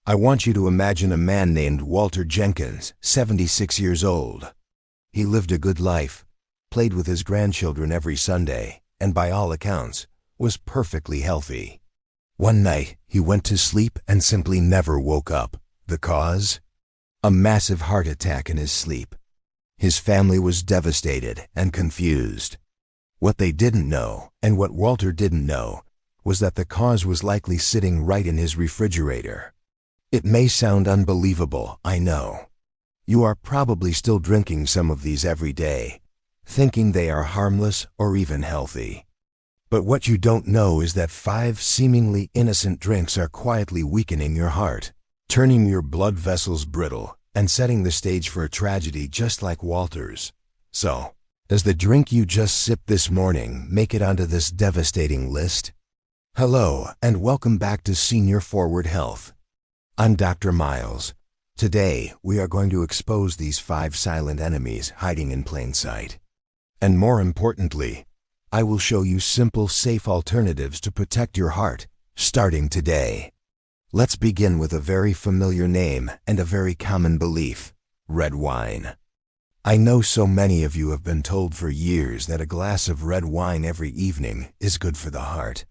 I want you to imagine a man named Walter Jenkins, 76 years old. He lived a good life, played with his grandchildren every Sunday, and by all accounts, was perfectly healthy. One night, he went to sleep and simply never woke up. The cause? A massive heart attack in his sleep. His family was devastated and confused. What they didn't know, and what Walter didn't know, was that the cause was likely sitting right in his refrigerator. It may sound unbelievable, I know. You are probably still drinking some of these every day, thinking they are harmless or even healthy. But what you don't know is that 5 seemingly innocent drinks are quietly weakening your heart, turning your blood vessels brittle, and setting the stage for a tragedy just like Walter's. So, does the drink you just sipped this morning make it onto this devastating list? Hello, and welcome back to Senior Forward Health. I'm Dr. Miles. Today, we are going to expose these 5 silent enemies hiding in plain sight. And more importantly, I will show you simple, safe alternatives to protect your heart, starting today. Let's begin with a very familiar name and a very common belief: red wine. I know so many of you have been told for years that a glass of red wine every evening is good for the heart.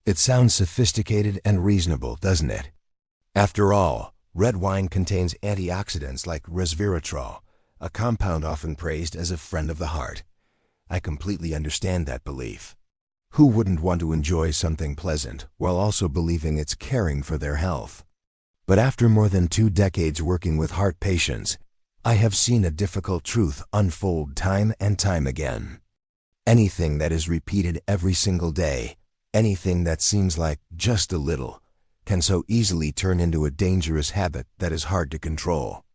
It sounds sophisticated and reasonable, doesn't it? After all, red wine contains antioxidants like resveratrol, a compound often praised as a friend of the heart. I completely understand that belief. Who wouldn't want to enjoy something pleasant while also believing it's caring for their health? But after more than 2 decades working with heart patients, I have seen a difficult truth unfold time and time again. Anything that is repeated every single day, anything that seems like just a little, can so easily turn into a dangerous habit that is hard to control.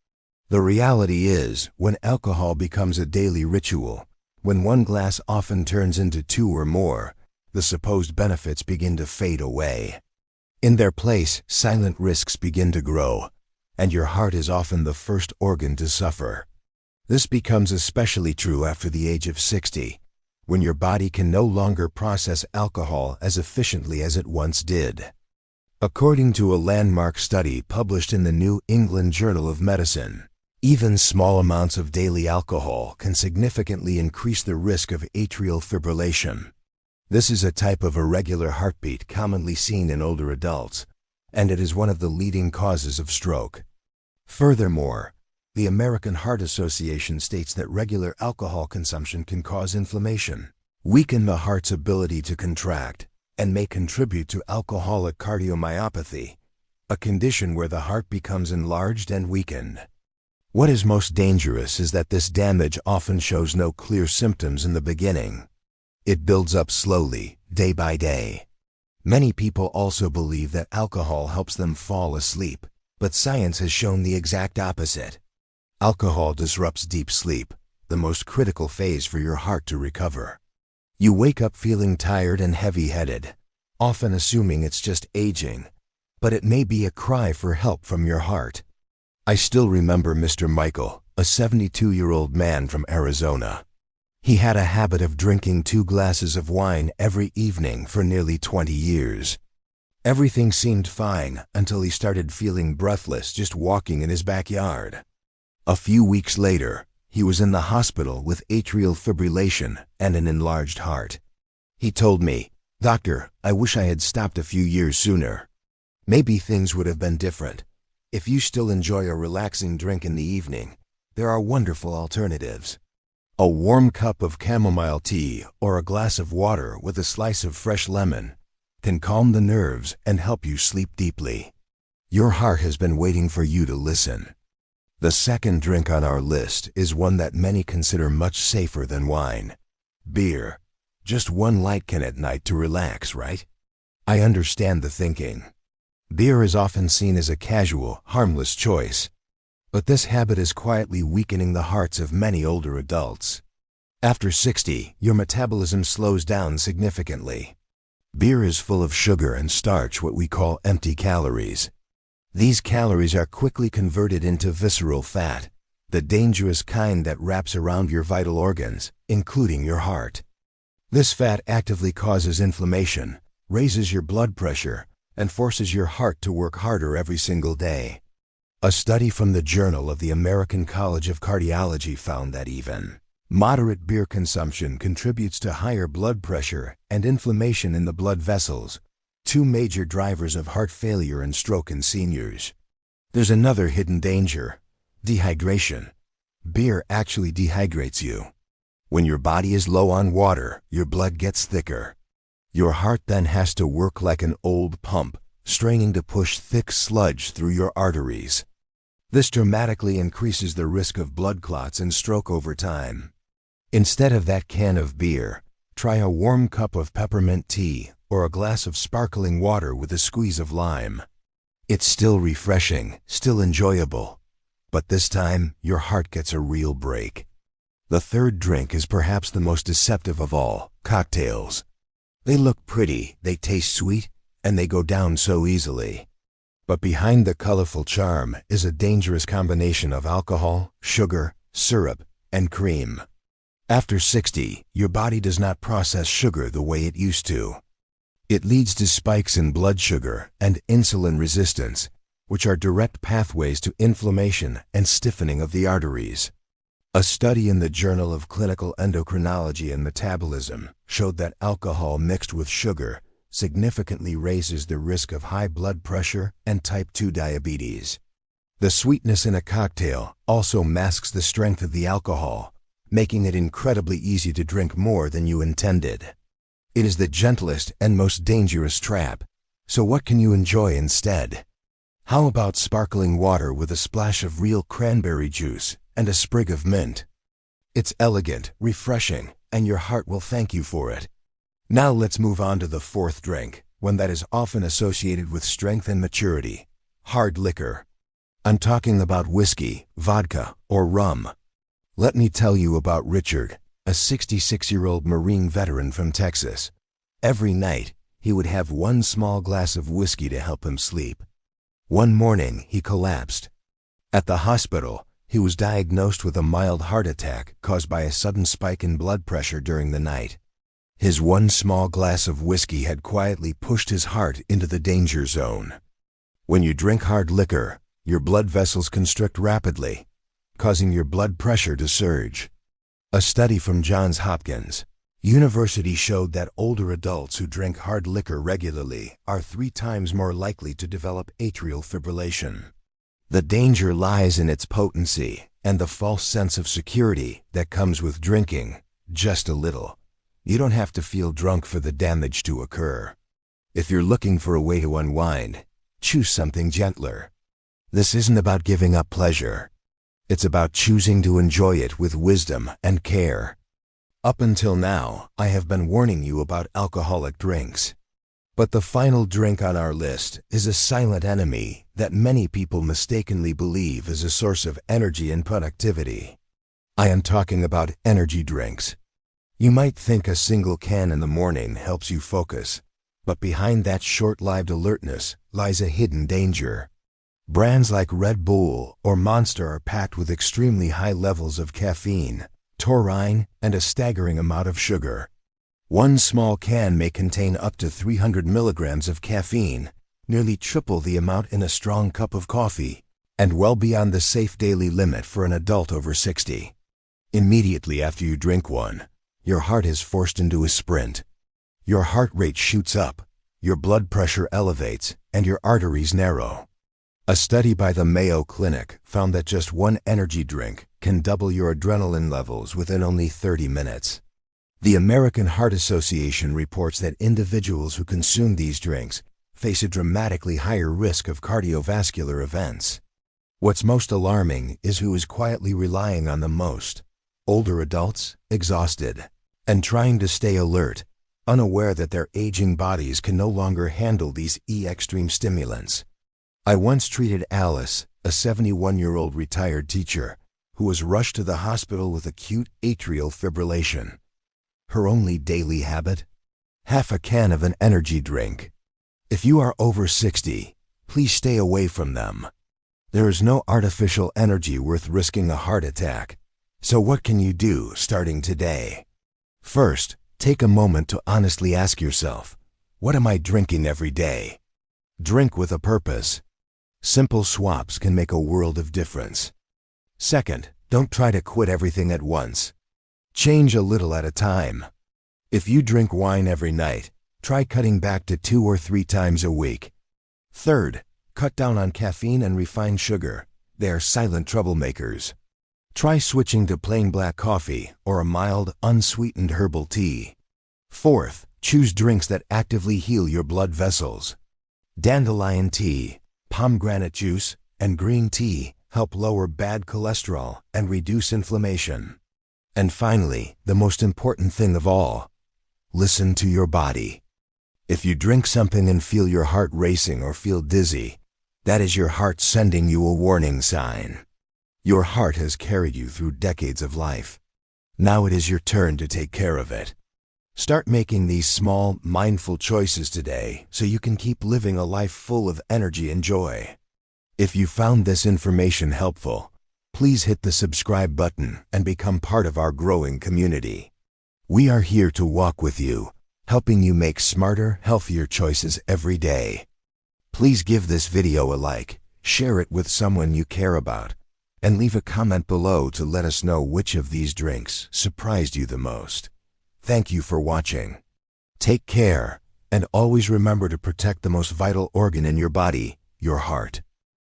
The reality is, when alcohol becomes a daily ritual, when one glass often turns into 2 or more, the supposed benefits begin to fade away. In their place, silent risks begin to grow, and your heart is often the first organ to suffer. This becomes especially true after the age of 60, when your body can no longer process alcohol as efficiently as it once did. According to a landmark study published in the New England Journal of Medicine, even small amounts of daily alcohol can significantly increase the risk of atrial fibrillation. This is a type of irregular heartbeat commonly seen in older adults, and it is one of the leading causes of stroke. Furthermore, the American Heart Association states that regular alcohol consumption can cause inflammation, weaken the heart's ability to contract, and may contribute to alcoholic cardiomyopathy, a condition where the heart becomes enlarged and weakened. What is most dangerous is that this damage often shows no clear symptoms in the beginning. It builds up slowly, day by day. Many people also believe that alcohol helps them fall asleep, but science has shown the exact opposite. Alcohol disrupts deep sleep, the most critical phase for your heart to recover. You wake up feeling tired and heavy-headed, often assuming it's just aging, but it may be a cry for help from your heart. I still remember Mr. Michael, a 72-year-old man from Arizona. He had a habit of drinking 2 glasses of wine every evening for nearly 20 years. Everything seemed fine until he started feeling breathless just walking in his backyard. A few weeks later, he was in the hospital with atrial fibrillation and an enlarged heart. He told me, "Doctor, I wish I had stopped a few years sooner. Maybe things would have been different. If you still enjoy a relaxing drink in the evening, there are wonderful alternatives. A warm cup of chamomile tea or a glass of water with a slice of fresh lemon can calm the nerves and help you sleep deeply. Your heart has been waiting for you to listen." The second drink on our list is one that many consider much safer than wine: beer. Just one light can at night to relax, right? I understand the thinking. Beer is often seen as a casual, harmless choice, but this habit is quietly weakening the hearts of many older adults. After 60, your metabolism slows down significantly. Beer is full of sugar and starch, what we call empty calories. These calories are quickly converted into visceral fat, the dangerous kind that wraps around your vital organs, including your heart. This fat actively causes inflammation, raises your blood pressure, and forces your heart to work harder every single day. A study from the Journal of the American College of Cardiology found that even moderate beer consumption contributes to higher blood pressure and inflammation in the blood vessels, two major drivers of heart failure and stroke in seniors. There's another hidden danger: dehydration. Beer actually dehydrates you. When your body is low on water, your blood gets thicker. Your heart then has to work like an old pump, straining to push thick sludge through your arteries. This dramatically increases the risk of blood clots and stroke over time. Instead of that can of beer, try a warm cup of peppermint tea or a glass of sparkling water with a squeeze of lime. It's still refreshing, still enjoyable, but this time your heart gets a real break. The third drink is perhaps the most deceptive of all: cocktails. They look pretty, they taste sweet, and they go down so easily. But behind the colorful charm is a dangerous combination of alcohol, sugar, syrup, and cream. After 60, your body does not process sugar the way it used to. It leads to spikes in blood sugar and insulin resistance, which are direct pathways to inflammation and stiffening of the arteries. A study in the Journal of Clinical Endocrinology and Metabolism showed that alcohol mixed with sugar significantly raises the risk of high blood pressure and type 2 diabetes. The sweetness in a cocktail also masks the strength of the alcohol, making it incredibly easy to drink more than you intended. It is the gentlest and most dangerous trap. So what can you enjoy instead? How about sparkling water with a splash of real cranberry juice and a sprig of mint? It's elegant, refreshing, and your heart will thank you for it. Now let's move on to the fourth drink, one that is often associated with strength and maturity: hard liquor. I'm talking about whiskey, vodka, or rum. Let me tell you about Richard, a 66-year-old Marine veteran from Texas. Every night, he would have one small glass of whiskey to help him sleep. One morning, he collapsed. At the hospital, he was diagnosed with a mild heart attack caused by a sudden spike in blood pressure during the night. His one small glass of whiskey had quietly pushed his heart into the danger zone. When you drink hard liquor, your blood vessels constrict rapidly, causing your blood pressure to surge. A study from Johns Hopkins University showed that older adults who drink hard liquor regularly are 3 times more likely to develop atrial fibrillation. The danger lies in its potency and the false sense of security that comes with drinking just a little. You don't have to feel drunk for the damage to occur. If you're looking for a way to unwind, choose something gentler. This isn't about giving up pleasure. It's about choosing to enjoy it with wisdom and care. Up until now, I have been warning you about alcoholic drinks. But the final drink on our list is a silent enemy that many people mistakenly believe is a source of energy and productivity. I am talking about energy drinks. You might think a single can in the morning helps you focus, but behind that short-lived alertness lies a hidden danger. Brands like Red Bull or Monster are packed with extremely high levels of caffeine, taurine, and a staggering amount of sugar. One small can may contain up to 300 milligrams of caffeine, nearly triple the amount in a strong cup of coffee, and well beyond the safe daily limit for an adult over 60. Immediately after you drink one, your heart is forced into a sprint. Your heart rate shoots up, your blood pressure elevates, and your arteries narrow. A study by the Mayo Clinic found that just one energy drink can double your adrenaline levels within only 30 minutes. The American Heart Association reports that individuals who consume these drinks face a dramatically higher risk of cardiovascular events. What's most alarming is who is quietly relying on them most: older adults, exhausted, and trying to stay alert, unaware that their aging bodies can no longer handle these extreme stimulants. I once treated Alice, a 71-year-old retired teacher, who was rushed to the hospital with acute atrial fibrillation. Her only daily habit? Half a can of an energy drink. If you are over 60, please stay away from them. There is no artificial energy worth risking a heart attack. So what can you do starting today? First, take a moment to honestly ask yourself, what am I drinking every day? Drink with a purpose. Simple swaps can make a world of difference. Second, don't try to quit everything at once. Change a little at a time. If you drink wine every night, try cutting back to 2 or 3 times a week. Third, cut down on caffeine and refined sugar. They are silent troublemakers. Try switching to plain black coffee or a mild, unsweetened herbal tea. Fourth, choose drinks that actively heal your blood vessels. Dandelion tea, pomegranate juice, and green tea help lower bad cholesterol and reduce inflammation. And finally, the most important thing of all, listen to your body. If you drink something and feel your heart racing or feel dizzy, that is your heart sending you a warning sign. Your heart has carried you through decades of life. Now it is your turn to take care of it. Start making these small, mindful choices today so you can keep living a life full of energy and joy. If you found this information helpful, please hit the subscribe button and become part of our growing community. We are here to walk with you, helping you make smarter, healthier choices every day. Please give this video a like, share it with someone you care about, and leave a comment below to let us know which of these drinks surprised you the most. Thank you for watching. Take care, and always remember to protect the most vital organ in your body, your heart.